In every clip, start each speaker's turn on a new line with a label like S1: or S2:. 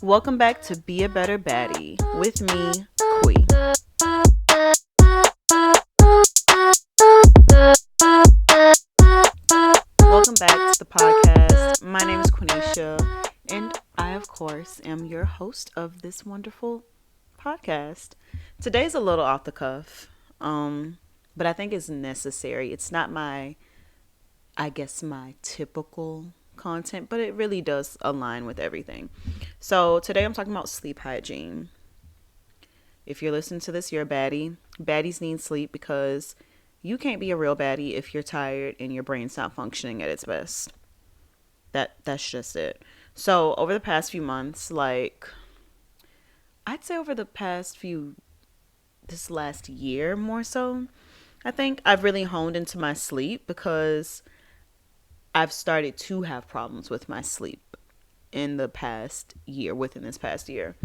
S1: Welcome back to Be a Better Baddie with me, Quee. Welcome back to the podcast. My name is Quenisha, and I, of course, am your host of this wonderful podcast. Today's a little off the cuff, but I think it's necessary. It's not my typical content, but it really does align with everything. So today I'm talking about sleep hygiene. If you're listening to this, you're a baddie. Baddies need sleep because you can't be a real baddie if you're tired and your brain's not functioning at its best. That's just it. So over the past few months, I'd say over the past few this last year more so, I think I've really honed into my sleep because I've started to have problems with my sleep within this past year.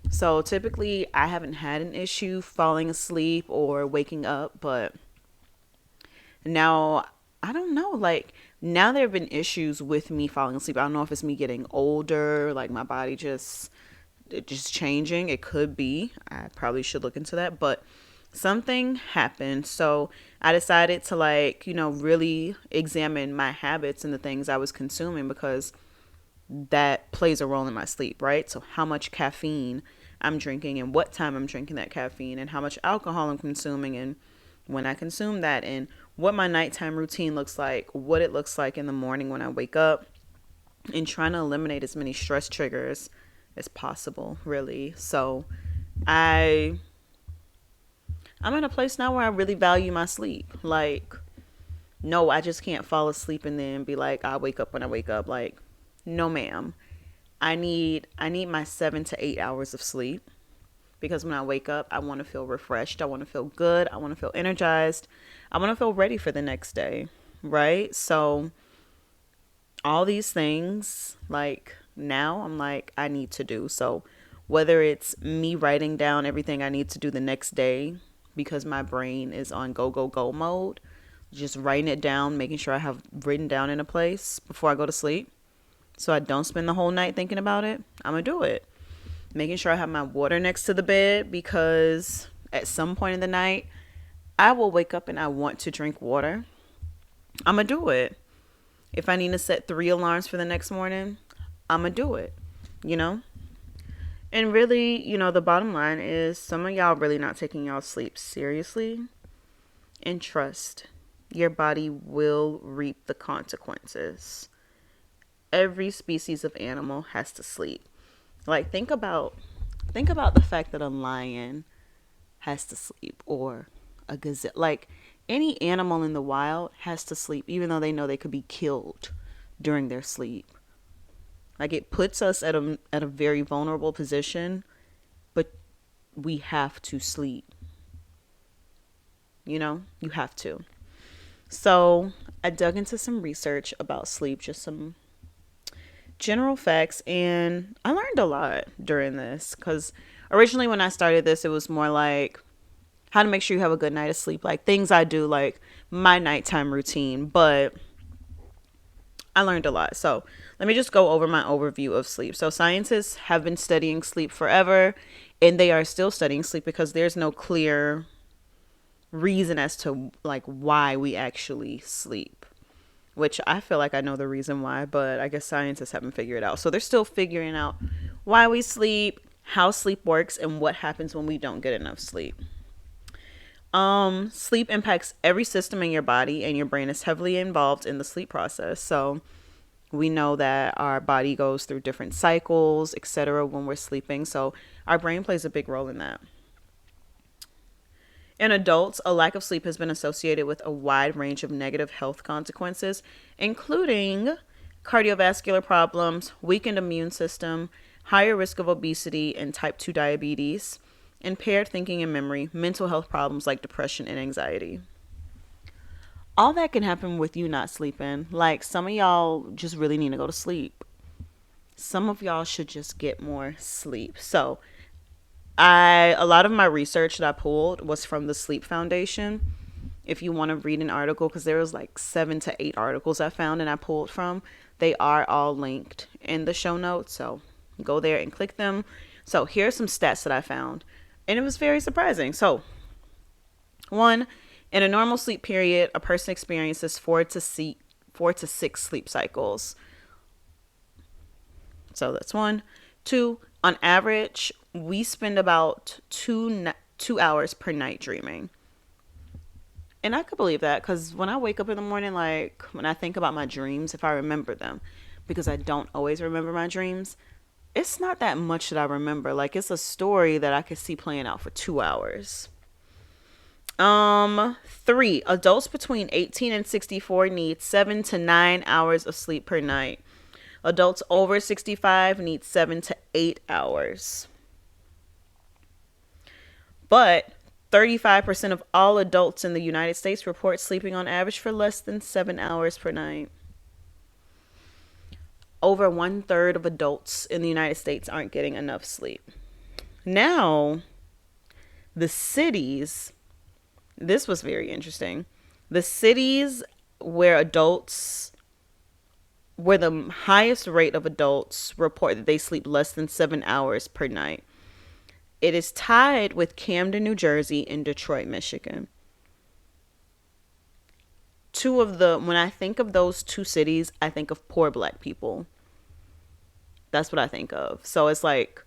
S1: So typically, I haven't had an issue falling asleep or waking up, but now I don't know. Now there have been issues with me falling asleep. I don't know if it's me getting older, like my body just changing. It could be. I probably should look into that, but something happened. So I decided to really examine my habits and the things I was consuming because that plays a role in my sleep, right? So how much caffeine I'm drinking and what time I'm drinking that caffeine and how much alcohol I'm consuming and when I consume that and what my nighttime routine looks like, what it looks like in the morning when I wake up, and trying to eliminate as many stress triggers as possible, really. So I I'm in a place now where I really value my sleep. No, I just can't fall asleep and then be like, I'll wake up when I wake up. No ma'am. I need my 7 to 8 hours of sleep because when I wake up, I want to feel refreshed. I want to feel good. I want to feel energized. I want to feel ready for the next day. Right? So all these things, now I'm I need to do. So whether it's me writing down everything I need to do the next day because my brain is on go, go, go mode, just writing it down, making sure I have written down in a place before I go to sleep so I don't spend the whole night thinking about it, I'm going to do it. Making sure I have my water next to the bed because at some point in the night, I will wake up and I want to drink water. I'm going to do it. If I need to set 3 alarms for the next morning, I'm going to do it, you know? And really, the bottom line is some of y'all really not taking y'all sleep seriously. And trust, your body will reap the consequences. Every species of animal has to sleep. Think about the fact that a lion has to sleep or a gazelle. Any animal in the wild has to sleep even though they know they could be killed during their sleep. It puts us at a very vulnerable position, but we have to sleep. You have to. So I dug into some research about sleep, just some general facts, and I learned a lot during this because originally when I started this, it was more like how to make sure you have a good night of sleep, like things I do, like my nighttime routine, but I learned a lot. So let me just go over my overview of sleep. So scientists have been studying sleep forever, and they are still studying sleep because there's no clear reason as to why we actually sleep, which I feel like I know the reason why, but I guess scientists haven't figured it out. So they're still figuring out why we sleep, how sleep works, and what happens when we don't get enough sleep. Sleep impacts every system in your body, and your brain is heavily involved in the sleep process. So we know that our body goes through different cycles, etc. when we're sleeping. So our brain plays a big role in that. In adults, a lack of sleep has been associated with a wide range of negative health consequences, including cardiovascular problems, weakened immune system, higher risk of obesity and type 2 diabetes, impaired thinking and memory, mental health problems like depression and anxiety. All that can happen with you not sleeping. Some of y'all just really need to go to sleep. Some of y'all should just get more sleep. So, a lot of my research that I pulled was from the Sleep Foundation. If you want to read an article, because there was 7 to 8 articles I found and I pulled from, they are all linked in the show notes. So Go there and click them. So here are some stats that I found, and it was very surprising. So, one, in a normal sleep period, a person experiences 4 to 6 sleep cycles. So that's one. Two, on average, we spend about 2 hours per night dreaming. And I could believe that because when I wake up in the morning, like when I think about my dreams, if I remember them, because I don't always remember my dreams, it's not that much that I remember. Like it's a story that I could see playing out for 2 hours. Three, adults between 18 and 64 need 7 to 9 hours of sleep per night. Adults over 65 need 7 to 8 hours. But 35% of all adults in the United States report sleeping on average for less than 7 hours per night. Over 1/3 of adults in the United States aren't getting enough sleep. Now, the cities, this was very interesting. The cities where the highest rate of adults report that they sleep less than 7 hours per night. It is tied with Camden, New Jersey, and Detroit, Michigan. When I think of those two cities, I think of poor black people. That's what I think of. So it's like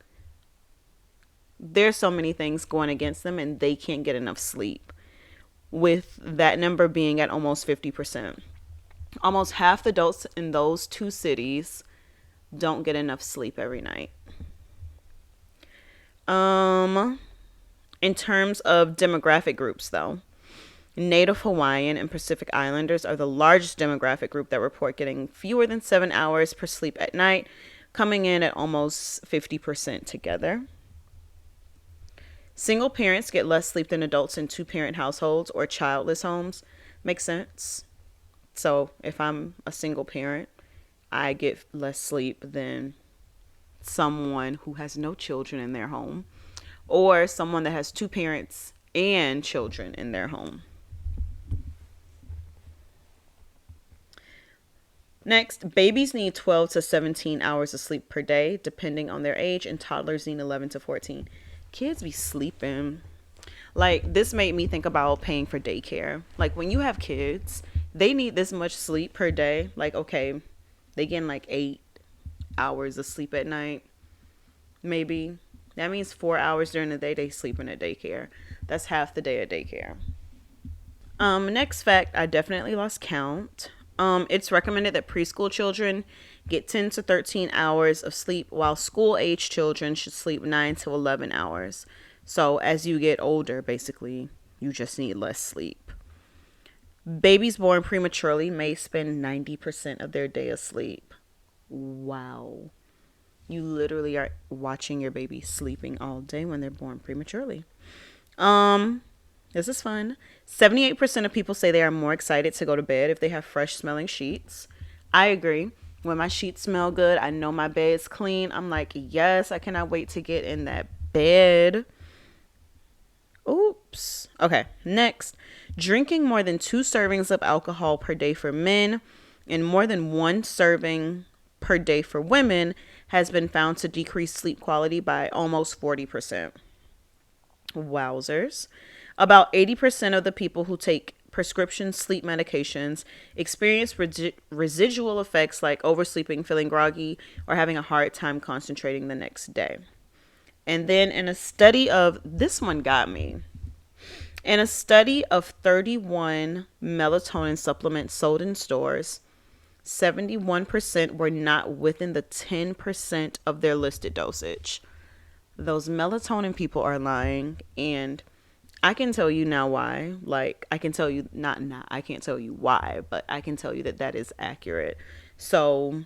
S1: there's so many things going against them and they can't get enough sleep. With that number being at almost 50%. Almost half the adults in those two cities don't get enough sleep every night. In terms of demographic groups, though, Native Hawaiian and Pacific Islanders are the largest demographic group that report getting fewer than 7 hours per sleep at night, coming in at almost 50% together. Single parents get less sleep than adults in two-parent households or childless homes. Makes sense. So if I'm a single parent, I get less sleep than someone who has no children in their home or someone that has two parents and children in their home. Next, babies need 12 to 17 hours of sleep per day, depending on their age, and toddlers need 11 to 14. Kids be sleeping. Like, this made me think about paying for daycare. Like, when you have kids, they need this much sleep per day. Like, okay, they getting like 8 hours of sleep at night, maybe. That means 4 hours during the day they sleeping at daycare. That's half the day at daycare. Next fact, I definitely lost count. It's recommended that preschool children get 10 to 13 hours of sleep, while school-age children should sleep 9 to 11 hours. So as you get older, basically, you just need less sleep. Babies born prematurely may spend 90% of their day asleep. Wow. You literally are watching your baby sleeping all day when they're born prematurely. This is fun. 78% of people say they are more excited to go to bed if they have fresh smelling sheets. I agree. When my sheets smell good, I know my bed's clean. I'm like, yes, I cannot wait to get in that bed. Oops. Okay, next. Drinking more than 2 servings of alcohol per day for men and more than 1 serving per day for women has been found to decrease sleep quality by almost 40%. Wowzers. About 80% of the people who take prescription sleep medications experience residual effects like oversleeping, feeling groggy, or having a hard time concentrating the next day. And then in a study of, this one got me. In a study of 31 melatonin supplements sold in stores, 71% were not within the 10% of their listed dosage. Those melatonin people are lying, and I can tell you now why. Like, I can tell you, I can't tell you why, but I can tell you that that is accurate. So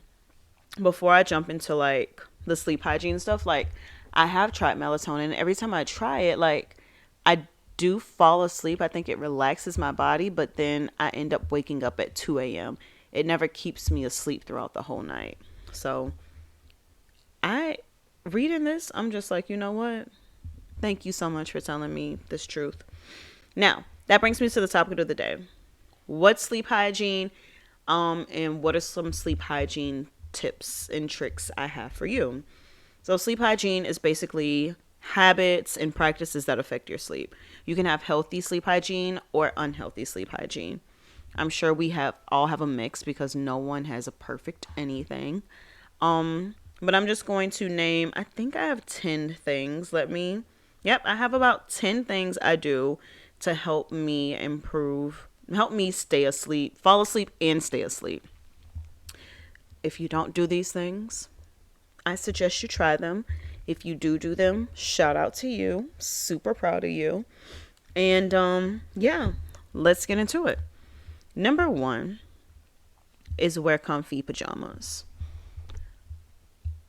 S1: before I jump into like the sleep hygiene stuff, like I have tried melatonin. Every time I try it, like I do fall asleep. I think it relaxes my body, but then I end up waking up at 2 a.m. It never keeps me asleep throughout the whole night. So reading this, I'm just like, you know what? Thank you so much for telling me this truth. Now, that brings me to the topic of the day. What's sleep hygiene? And what are some sleep hygiene tips and tricks I have for you? So sleep hygiene is basically habits and practices that affect your sleep. You can have healthy sleep hygiene or unhealthy sleep hygiene. I'm sure we have all have a mix because no one has a perfect anything. But I'm just going to name, I think I have 10 things. Yep, I have about 10 things I do to help me improve, help me stay asleep, fall asleep and stay asleep. If you don't do these things, I suggest you try them. If you do them, shout out to you. Super proud of you. And yeah, let's get into it. Number one is wear comfy pajamas.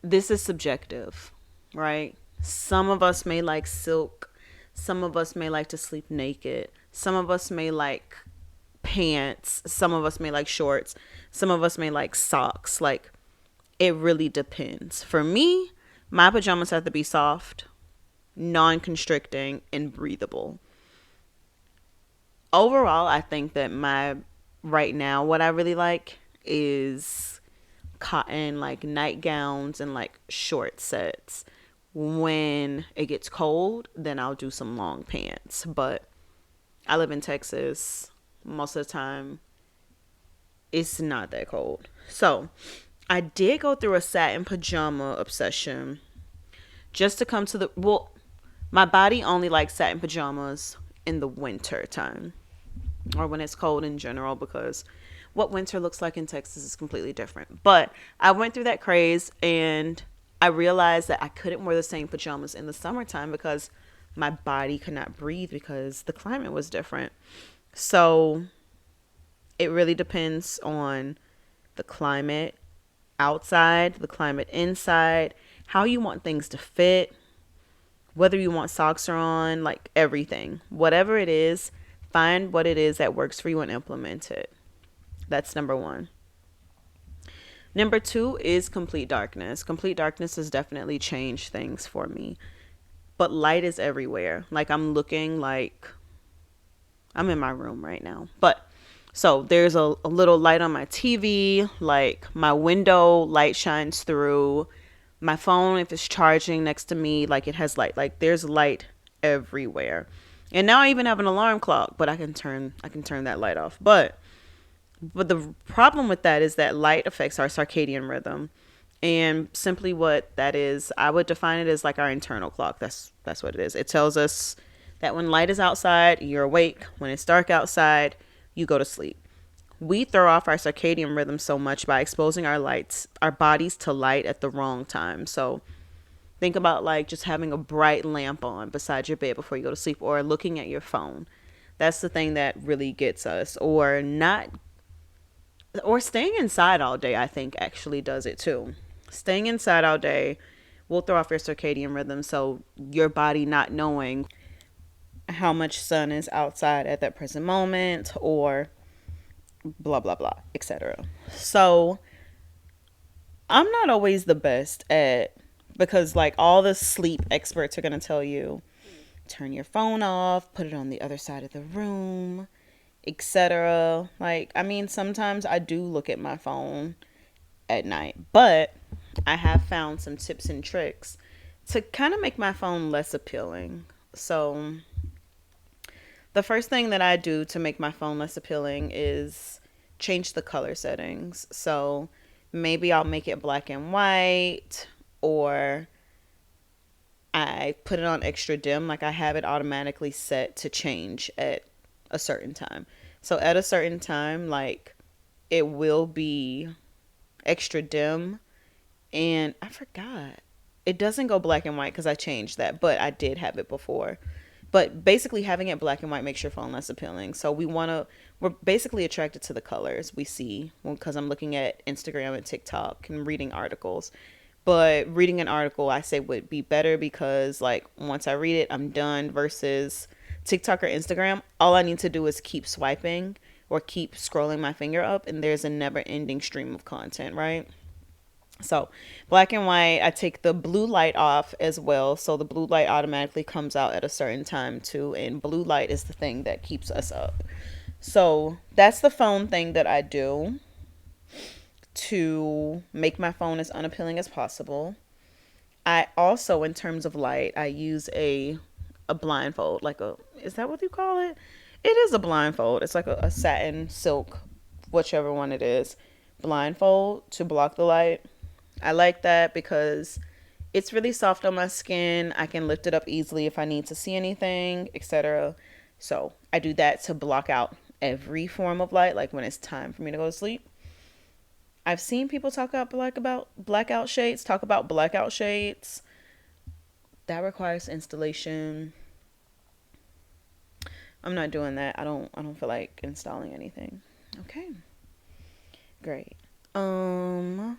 S1: This is subjective, right? Some of us may like silk. Some of us may like to sleep naked. Some of us may like pants. Some of us may like shorts. Some of us may like socks. Like, it really depends. For me, my pajamas have to be soft, non-constricting, and breathable. Overall, I think that right now, what I really like is cotton, like nightgowns and like short sets. When it gets cold, then I'll do some long pants. But I live in Texas. Most of the time, it's not that cold. So I did go through a satin pajama obsession just to come to my body only likes satin pajamas in the winter time or when it's cold in general, because what winter looks like in Texas is completely different. But I went through that craze and I realized that I couldn't wear the same pajamas in the summertime because my body could not breathe because the climate was different. So it really depends on the climate outside, the climate inside, how you want things to fit, whether you want socks or on, like everything. Whatever it is, find what it is that works for you and implement it. That's number one. Number two is complete darkness. Complete darkness has definitely changed things for me. But light is everywhere. Like, I'm in my room right now. But so there's a little light on my TV, like my window light shines through. My phone, if it's charging next to me, like it has light. Like, there's light everywhere. And now I even have an alarm clock, but I can turn that light off. But the problem with that is that light affects our circadian rhythm. And simply what that is, I would define it as like our internal clock. That's what it is. It tells us that when light is outside, you're awake. When it's dark outside, you go to sleep. We throw off our circadian rhythm so much by exposing our bodies to light at the wrong time. So think about like just having a bright lamp on beside your bed before you go to sleep, or looking at your phone. That's the thing that really gets us. Or staying inside all day, I think, actually does it too. Staying inside all day will throw off your circadian rhythm. So your body not knowing how much sun is outside at that present moment, or blah blah blah, etc. So I'm not always the best at, because like all the sleep experts are going to tell you, turn your phone off, put it on the other side of the room, etc. Like, I mean, sometimes I do look at my phone at night, but I have found some tips and tricks to kind of make my phone less appealing. So the first thing that I do to make my phone less appealing is change the color settings. So maybe I'll make it black and white, or I put it on extra dim. Like, I have it automatically set to change at a certain time. So at a certain time, like, it will be extra dim. And I forgot. It doesn't go black and white because I changed that, but I did have it before. But basically, having it black and white makes your phone less appealing. So we're basically attracted to the colors we see, because I'm looking at Instagram and TikTok and reading articles. But reading an article, I say, would be better, because like once I read it, I'm done, versus TikTok or Instagram. All I need to do is keep swiping or keep scrolling my finger up, and there's a never ending stream of content, right? So black and white, I take the blue light off as well. So the blue light automatically comes out at a certain time too. And blue light is the thing that keeps us up. So that's the phone thing that I do to make my phone as unappealing as possible. I also, in terms of light, I use a blindfold, like a, is that what you call it? It is a blindfold. It's like a satin silk, whichever one it is, blindfold to block the light. I like that because it's really soft on my skin. I can lift it up easily if I need to see anything, etc. So I do that to block out every form of light, like when it's time for me to go to sleep. I've seen people talk about blackout shades, talk about blackout shades. That requires installation. I'm not doing that. I don't feel like installing anything. Okay. Great. Um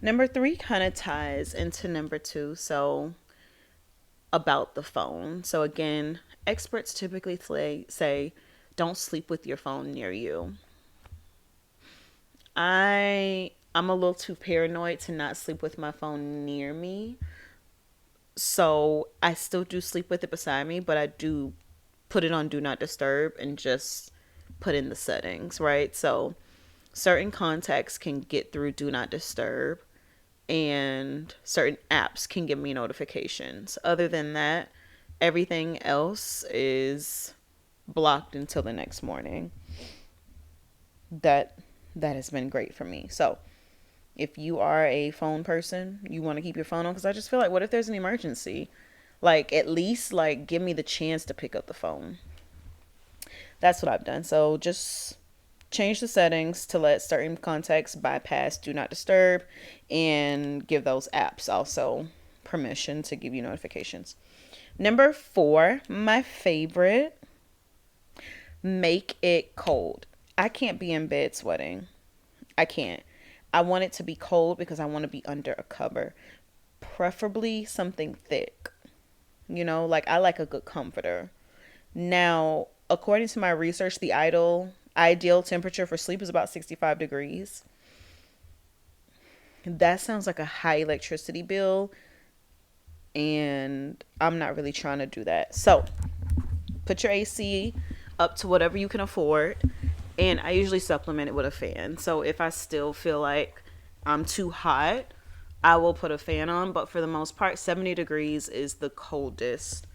S1: Number 3 kind of ties into number 2. So about the phone. So again, experts typically say don't sleep with your phone near you. I'm a little too paranoid to not sleep with my phone near me. So I still do sleep with it beside me, but I do put it on do not disturb and just put in the settings, right? So certain contacts can get through do not disturb and certain apps can give me notifications. Other than that, everything else is blocked until the next morning. That that has been great for me. So, if you are a phone person, you want to keep your phone on because I just feel like what if there's an emergency? Like at least like give me the chance to pick up the phone. That's what I've done. So just change the settings to let certain contacts bypass do not disturb and give those apps also permission to give you notifications. Number 4, my favorite, make it cold. I can't be in bed sweating. I can't. I want it to be cold because I want to be under a cover, preferably something thick. Like I like a good comforter. Now, according to my research, the ideal temperature for sleep is about 65 degrees. That sounds like a high electricity bill, and I'm not really trying to do that. So, put your AC up to whatever you can afford, and I usually supplement it with a fan. So, if I still feel like I'm too hot, I will put a fan on, but for the most part, 70 degrees is the coldest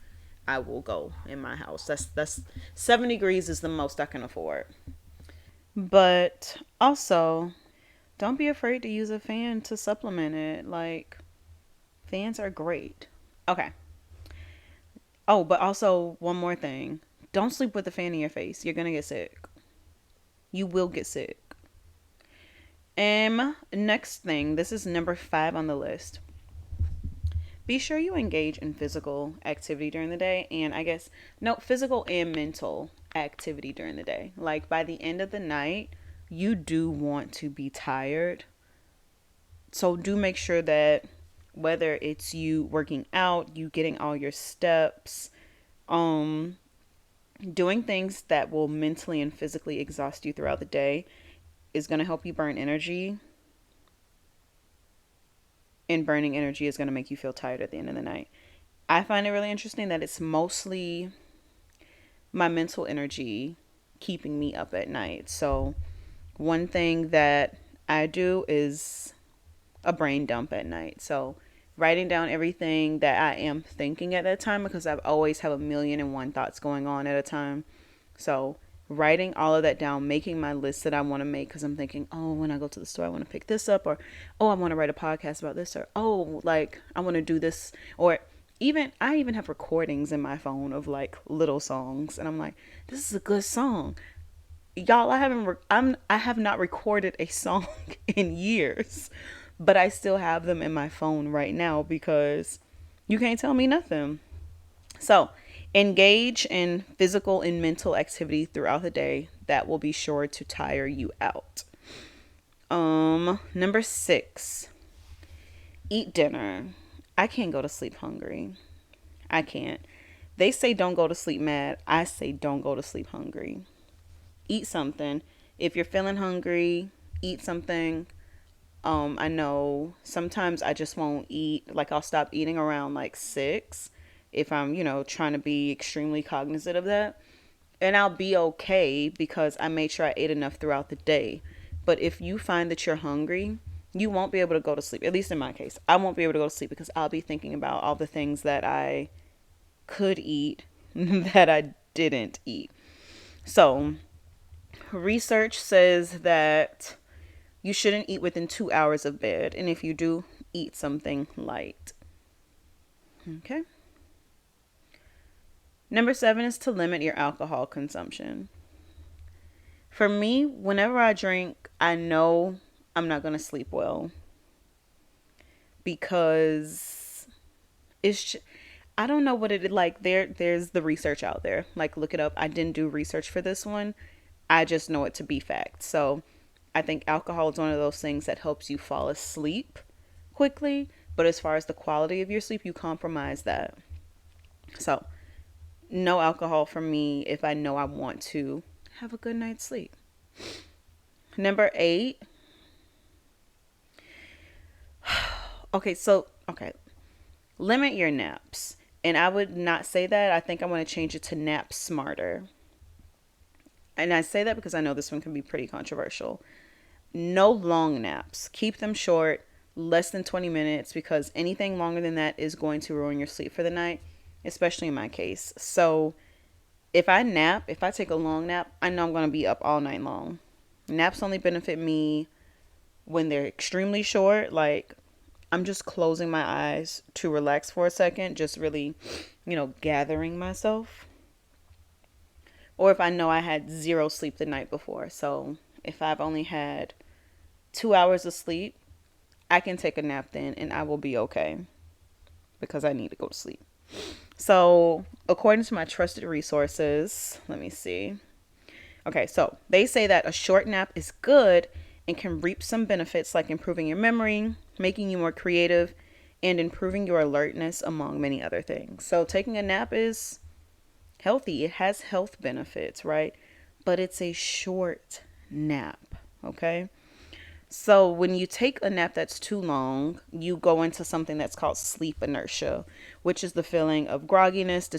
S1: I will go in my house. That's 70 degrees is the most I can afford. But also, don't be afraid to use a fan to supplement it. Like, fans are great. Okay. Oh, but also, one more thing. Don't sleep with the fan in your face. You're going to get sick. You will get sick. Next thing, this is number 5 on the list. Be sure you engage in physical activity during the day, and I guess, no, physical and mental activity during the day. Like by the end of the night, you do want to be tired. So do make sure that whether it's you working out, you getting all your steps, um, doing things that will mentally and physically exhaust you throughout the day is going to help you burn energy. And burning energy is going to make you feel tired at the end of the night. I find it really interesting that it's mostly my mental energy keeping me up at night. So, one thing that I do is a brain dump at night. So, writing down everything that I am thinking at that time because I've always have a million and one thoughts going on at a time. So, writing all of that down, making my list that I want to make because I'm thinking, oh, when I go to the store, I want to pick this up, or oh, I want to write a podcast about this, or oh, like I want to do this, or I even have recordings in my phone of like little songs, and I'm like, this is a good song, y'all. I have not recorded a song in years, but I still have them in my phone right now because you can't tell me nothing. So, engage in physical and mental activity throughout the day that will be sure to tire you out. Number 6, eat dinner. I can't go to sleep hungry. I can't. They say don't go to sleep mad. I say don't go to sleep hungry. Eat something. If you're feeling hungry, eat something. I know sometimes I just won't eat. Like I'll stop eating around like 6 if I'm, trying to be extremely cognizant of that. And I'll be okay because I made sure I ate enough throughout the day. But if you find that you're hungry, you won't be able to go to sleep. At least in my case, I won't be able to go to sleep because I'll be thinking about all the things that I could eat that I didn't eat. So, research says that you shouldn't eat within 2 hours of bed. And if you do, eat something light. Okay. Number 7 is to limit your alcohol consumption. For me, whenever I drink, I know I'm not going to sleep well because I don't know what it is like. There's the research out there. Like, look it up. I didn't do research for this one. I just know it to be fact. So I think alcohol is one of those things that helps you fall asleep quickly. But as far as the quality of your sleep, you compromise that. So no alcohol for me if I know I want to have a good night's sleep. Number 8. Okay. Limit your naps. And I would not say that. I think I want to change it to nap smarter. And I say that because I know this one can be pretty controversial. No long naps. Keep them short, less than 20 minutes, because anything longer than that is going to ruin your sleep for the night, especially in my case. So if I take a long nap, I know I'm going to be up all night long. Naps only benefit me when they're extremely short. Like, I'm just closing my eyes to relax for a second, just really, gathering myself. Or if I know I had zero sleep the night before. So if I've only had 2 hours of sleep, I can take a nap then and I will be okay because I need to go to sleep. So according to my trusted resources, let me see. Okay, so they say that a short nap is good and can reap some benefits like improving your memory, making you more creative, and improving your alertness, among many other things. So taking a nap is healthy. It has health benefits, right? But it's a short nap, okay? So when you take a nap that's too long, you go into something that's called sleep inertia, which is the feeling of grogginess,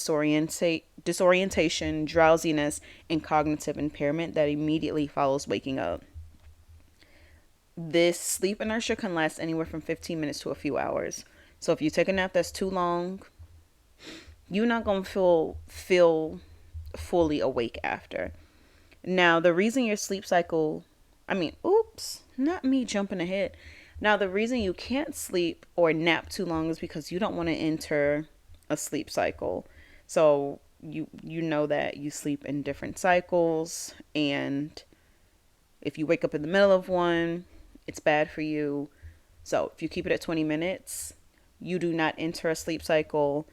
S1: disorientation, drowsiness, and cognitive impairment that immediately follows waking up. This sleep inertia can last anywhere from 15 minutes to a few hours. So if you take a nap that's too long, you're not going to feel fully awake after. Now, the reason your sleep cycle, not me jumping ahead. Now, the reason you can't sleep or nap too long is because you don't want to enter a sleep cycle. So you know that you sleep in different cycles, and if you wake up in the middle of one, it's bad for you. So if you keep it at 20 minutes, you do not enter a sleep cycle,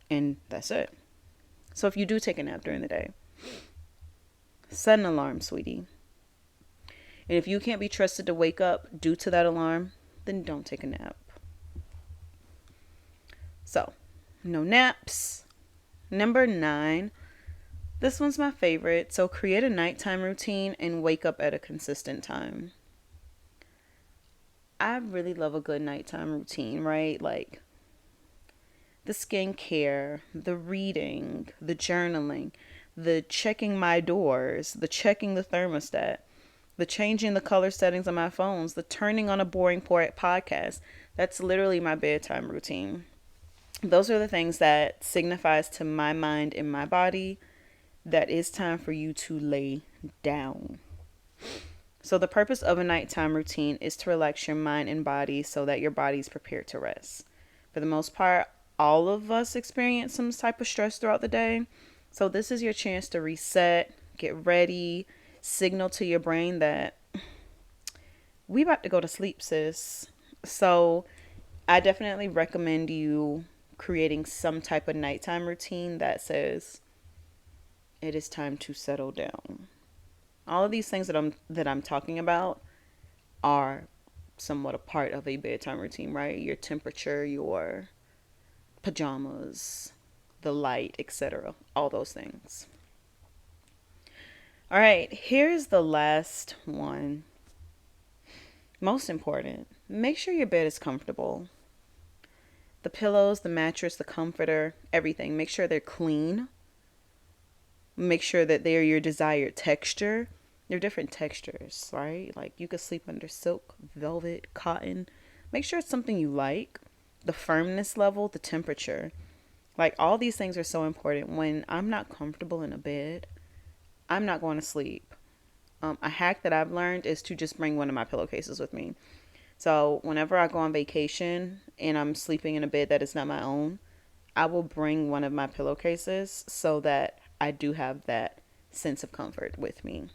S1: and that's it. So if you do take a nap during the day, set an alarm, sweetie. And if you can't be trusted to wake up due to that alarm, then don't take a nap. So, no naps. Number 9. This one's my favorite. So, create a nighttime routine and wake up at a consistent time. I really love a good nighttime routine, right? Like the skincare, the reading, the journaling, the checking my doors, the checking the thermostat, the changing the color settings on my phones, the turning on a boring podcast. That's literally my bedtime routine. Those are the things that signifies to my mind and my body that it's time for you to lay down. So the purpose of a nighttime routine is to relax your mind and body so that your body is prepared to rest. For the most part, all of us experience some type of stress throughout the day. So this is your chance to reset, get ready, signal to your brain that we about to go to sleep, sis. So I definitely recommend you creating some type of nighttime routine that says it is time to settle down. All of these things that I'm talking about are somewhat a part of a bedtime routine, right? Your temperature, your pajamas, the light, etc. All those things. All right, here's the last one. Most important, make sure your bed is comfortable. The pillows, the mattress, the comforter, everything. Make sure they're clean. Make sure that they're your desired texture. There are different textures, right? Like you could sleep under silk, velvet, cotton. Make sure it's something you like. The firmness level, the temperature. Like all these things are so important. When I'm not comfortable in a bed, I'm not going to sleep. A hack that I've learned is to just bring one of my pillowcases with me. So whenever I go on vacation and I'm sleeping in a bed that is not my own, I will bring one of my pillowcases so that I do have that sense of comfort with me.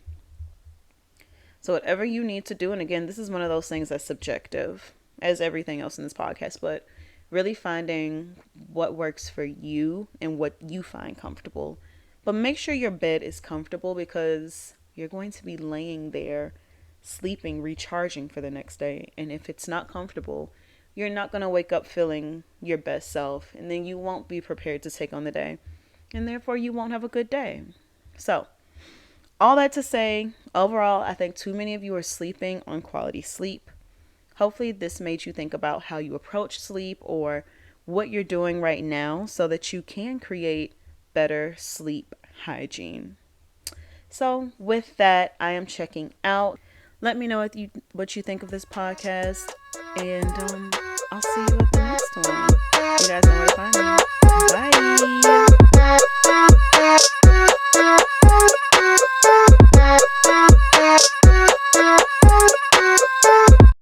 S1: So whatever you need to do, and again, this is one of those things that's subjective, as everything else in this podcast, but really finding what works for you and what you find comfortable. But make sure your bed is comfortable because you're going to be laying there, sleeping, recharging for the next day. And if it's not comfortable, you're not going to wake up feeling your best self, and then you won't be prepared to take on the day. And therefore, you won't have a good day. So, all that to say, overall, I think too many of you are sleeping on quality sleep. Hopefully, this made you think about how you approach sleep or what you're doing right now so that you can create better sleep hygiene. So, with that, I am checking out. Let me know what you think of this podcast, and I'll see you at the next one. You guys know where to find me. Bye.